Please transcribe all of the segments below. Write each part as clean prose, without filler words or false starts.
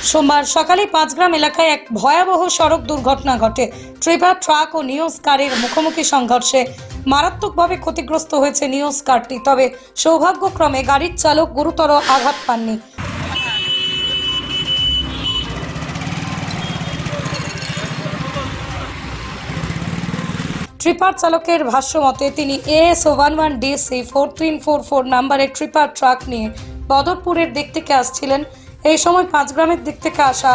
সোমবার সকালে পাঁচগ্রাম এলাকায় এক ভয়াবহ সড়ক দুর্ঘটনা ঘটে। ট্রিপার ট্রাক ও নিউজ কারের মুখোমুখি সংঘর্ষে মারাত্মকভাবে ক্ষতিগ্রস্ত হয়েছে নিউজ কারটি। তবে সৌভাগ্যক্রমে গাড়ির চালক গুরুতর আঘাত পাননি। ট্রিপার চালকের ভাষ্যমতে তিনি AS11DC 4344 নাম্বারের ট্রিপার ট্রাক নিয়ে বদরপুরের দিক থেকে আসছিলেন। এই সময় পাঁচগ্রামের দিক থেকে আসা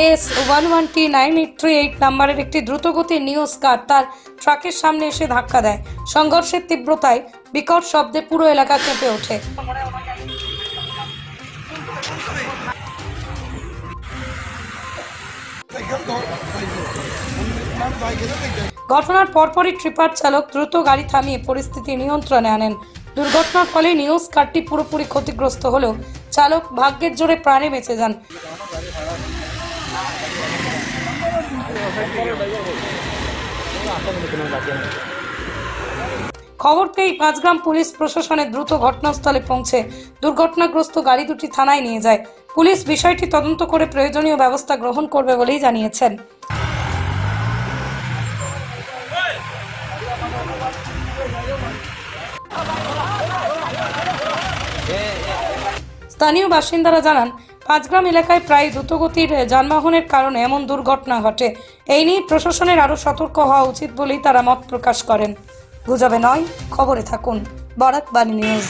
AS11T 9838 নাম্বারের একটি দ্রুতগতির নিউজ কার তার ট্রাকের সামনে এসে ধাক্কা দেয়। সংঘর্ষের তীব্রতায় বিকট শব্দে পুরো এলাকা কেঁপে ওঠে। ঘটনার পরপরই ট্রিপার চালক দ্রুত গাড়ি থামিয়ে পরিস্থিতি নিয়ন্ত্রণে আনেন। দুর্ঘটনার ফলে নিউজ কারটি পুরোপুরি ক্ষতিগ্রস্ত হলেও চালক ভাগ্যের জোরে প্রাণে বেঁচে যান। খবর পেয়ে পাঁচগ্রাম পুলিশ প্রশাসনের দ্রুত ঘটনাস্থলে পৌঁছে দুর্ঘটনাগ্রস্ত গাড়ি দুটি থানায় নিয়ে যায়। পুলিশ বিষয়টি তদন্ত করে প্রয়োজনীয় ব্যবস্থা গ্রহণ করবে বলেই জানিয়েছেন। স্থানীয় বাসিন্দারা জানান, পাঁচগ্রাম এলাকায় প্রায় দ্রুতগতির যানবাহনের কারণে এমন দুর্ঘটনা ঘটে। এই নিয়ে প্রশাসনের আরও সতর্ক হওয়া উচিত বলেই তারা মত প্রকাশ করেন। গুজবে নয়, খবরে থাকুন। বরাক বাণী নিউজ।